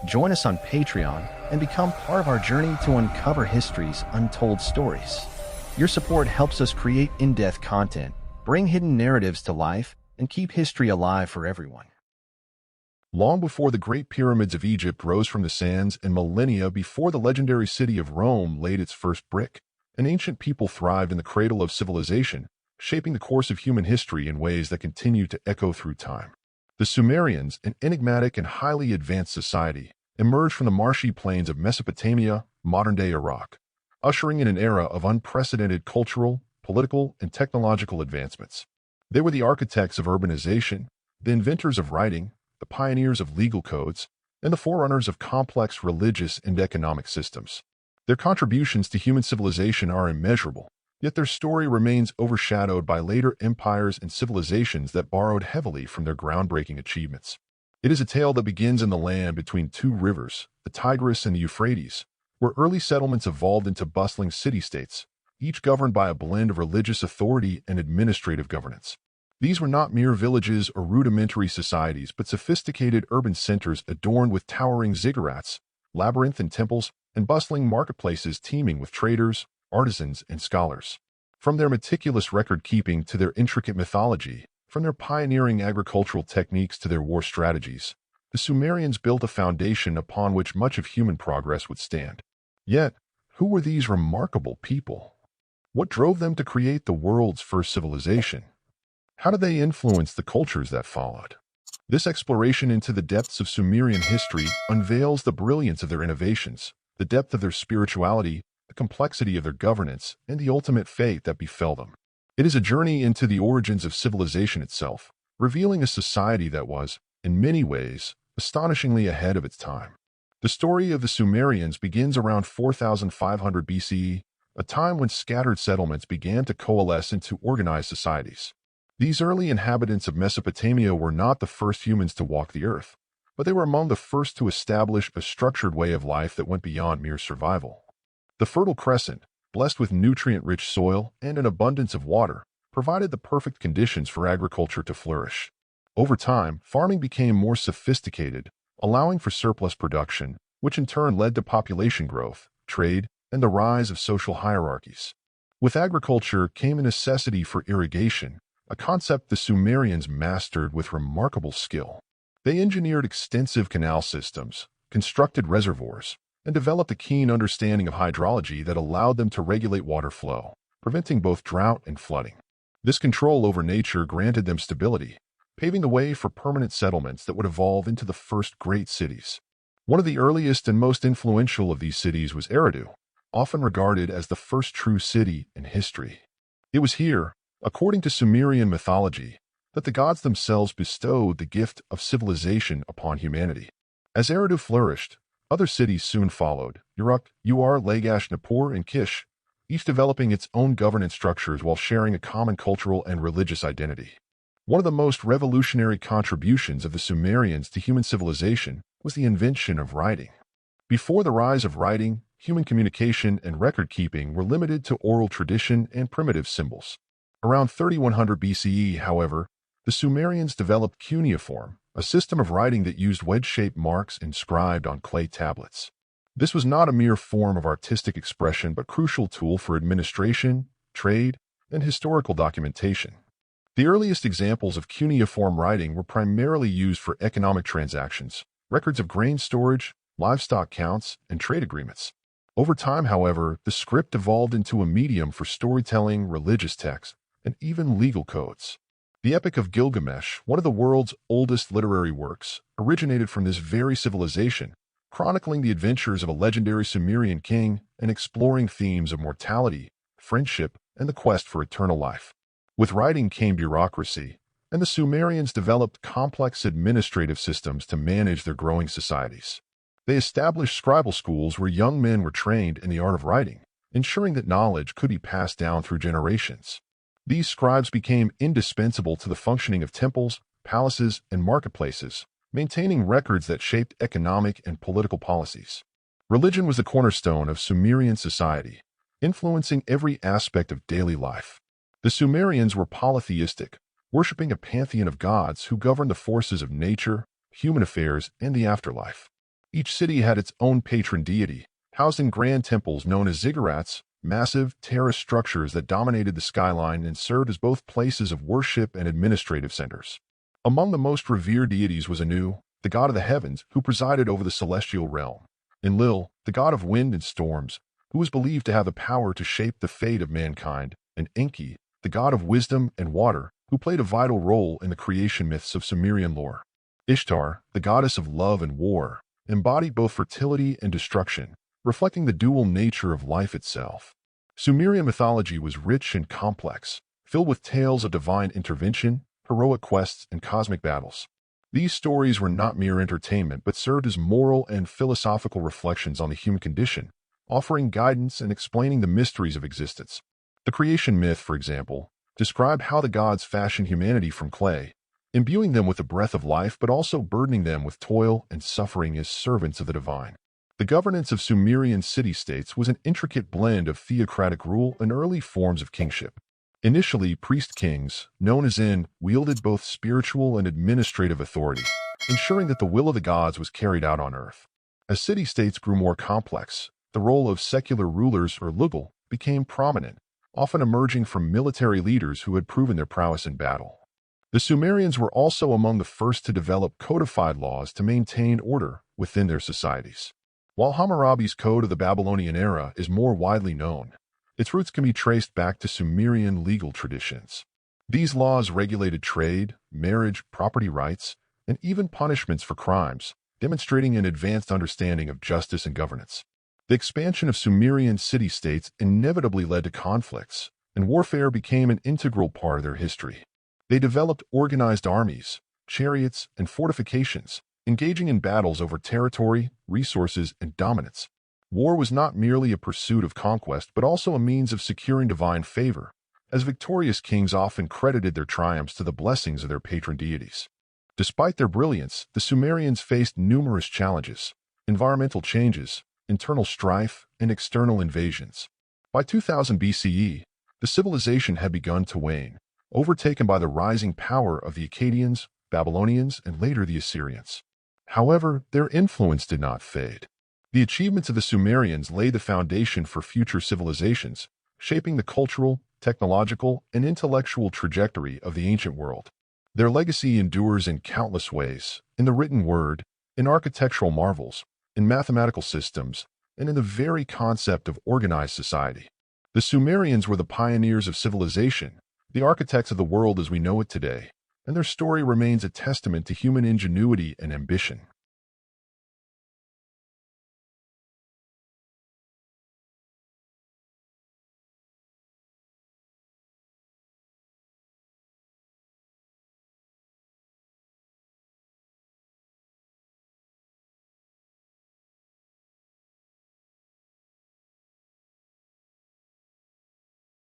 join us on Patreon and become part of our journey to uncover history's untold stories. Your support helps us create in-depth content, bring hidden narratives to life, and keep history alive for everyone. Long before the Great Pyramids of Egypt rose from the sands and millennia before the legendary city of Rome laid its first brick, an ancient people thrived in the cradle of civilization, shaping the course of human history in ways that continue to echo through time. The Sumerians, an enigmatic and highly advanced society, emerged from the marshy plains of Mesopotamia, modern-day Iraq, ushering in an era of unprecedented cultural, political, and technological advancements. They were the architects of urbanization, the inventors of writing, the pioneers of legal codes, and the forerunners of complex religious and economic systems. Their contributions to human civilization are immeasurable, yet their story remains overshadowed by later empires and civilizations that borrowed heavily from their groundbreaking achievements. It is a tale that begins in the land between two rivers, the Tigris and the Euphrates, where early settlements evolved into bustling city-states, each governed by a blend of religious authority and administrative governance. These were not mere villages or rudimentary societies, but sophisticated urban centers adorned with towering ziggurats, labyrinthine temples, and bustling marketplaces teeming with traders, artisans, and scholars. From their meticulous record-keeping to their intricate mythology, from their pioneering agricultural techniques to their war strategies, the Sumerians built a foundation upon which much of human progress would stand. Yet, who were these remarkable people? What drove them to create the world's first civilization? How did they influence the cultures that followed? This exploration into the depths of Sumerian history unveils the brilliance of their innovations, the depth of their spirituality, the complexity of their governance, and the ultimate fate that befell them. It is a journey into the origins of civilization itself, revealing a society that was, in many ways, astonishingly ahead of its time. The story of the Sumerians begins around 4500 BCE, a time when scattered settlements began to coalesce into organized societies. These early inhabitants of Mesopotamia were not the first humans to walk the earth, but they were among the first to establish a structured way of life that went beyond mere survival. The Fertile Crescent, blessed with nutrient-rich soil and an abundance of water, provided the perfect conditions for agriculture to flourish. Over time, farming became more sophisticated, allowing for surplus production, which in turn led to population growth, trade, and the rise of social hierarchies. With agriculture came a necessity for irrigation, a concept the Sumerians mastered with remarkable skill. They engineered extensive canal systems, constructed reservoirs, and developed a keen understanding of hydrology that allowed them to regulate water flow, preventing both drought and flooding. This control over nature granted them stability, paving the way for permanent settlements that would evolve into the first great cities. One of the earliest and most influential of these cities was Eridu, often regarded as the first true city in history. It was here, according to Sumerian mythology, that the gods themselves bestowed the gift of civilization upon humanity. As Eridu flourished, other cities soon followed: Uruk, Lagash, Nippur, and Kish, each developing its own governance structures while sharing a common cultural and religious identity. One of the most revolutionary contributions of the Sumerians to human civilization was the invention of writing. Before the rise of writing, human communication and record-keeping were limited to oral tradition and primitive symbols. Around 3100 BCE, however, the Sumerians developed Cuneiform, a system of writing that used wedge-shaped marks inscribed on clay tablets. This was not a mere form of artistic expression but crucial tool for administration, trade, and historical documentation. The earliest examples of cuneiform writing were primarily used for economic transactions, records of grain storage, livestock counts, and trade agreements. Over time, however, the script evolved into a medium for storytelling, religious texts, and even legal codes. The Epic of Gilgamesh, one of the world's oldest literary works, originated from this very civilization, chronicling the adventures of a legendary Sumerian king and exploring themes of mortality, friendship, and the quest for eternal life. With writing came bureaucracy, and the Sumerians developed complex administrative systems to manage their growing societies. They established scribal schools where young men were trained in the art of writing, ensuring that knowledge could be passed down through generations. These scribes became indispensable to the functioning of temples, palaces, and marketplaces, maintaining records that shaped economic and political policies. Religion was the cornerstone of Sumerian society, influencing every aspect of daily life. The Sumerians were polytheistic, worshipping a pantheon of gods who governed the forces of nature, human affairs, and the afterlife. Each city had its own patron deity, housed in grand temples known as ziggurats, massive terrace structures that dominated the skyline and served as both places of worship and administrative centers. Among the most revered deities was Anu, the god of the heavens, who presided over the celestial realm, Enlil, the god of wind and storms, who was believed to have the power to shape the fate of mankind, and Enki, the god of wisdom and water, who played a vital role in the creation myths of Sumerian lore. Ishtar, the goddess of love and war, embodied both fertility and destruction, reflecting the dual nature of life itself. Sumerian mythology was rich and complex, filled with tales of divine intervention, heroic quests, and cosmic battles. These stories were not mere entertainment but served as moral and philosophical reflections on the human condition, offering guidance and explaining the mysteries of existence. The creation myth, for example, described how the gods fashioned humanity from clay, imbuing them with the breath of life but also burdening them with toil and suffering as servants of the divine. The governance of Sumerian city-states was an intricate blend of theocratic rule and early forms of kingship. Initially, priest-kings, known as wielded both spiritual and administrative authority, ensuring that the will of the gods was carried out on earth. As city-states grew more complex, the role of secular rulers or lugal became prominent, often emerging from military leaders who had proven their prowess in battle. The Sumerians were also among the first to develop codified laws to maintain order within their societies. While Hammurabi's Code of the Babylonian era is more widely known, its roots can be traced back to Sumerian legal traditions. These laws regulated trade, marriage, property rights, and even punishments for crimes, demonstrating an advanced understanding of justice and governance. The expansion of Sumerian city-states inevitably led to conflicts, and warfare became an integral part of their history. They developed organized armies, chariots, and fortifications, engaging in battles over territory, resources, and dominance. War was not merely a pursuit of conquest but also a means of securing divine favor, as victorious kings often credited their triumphs to the blessings of their patron deities. Despite their brilliance, the Sumerians faced numerous challenges: environmental changes, internal strife, and external invasions. By 2000 BCE, the civilization had begun to wane, overtaken by the rising power of the Akkadians, Babylonians, and later the Assyrians. However, their influence did not fade. The achievements of the Sumerians laid the foundation for future civilizations, shaping the cultural, technological, and intellectual trajectory of the ancient world. Their legacy endures in countless ways: in the written word, in architectural marvels, in mathematical systems, and in the very concept of organized society. The Sumerians were the pioneers of civilization, the architects of the world as we know it today, and their story remains a testament to human ingenuity and ambition.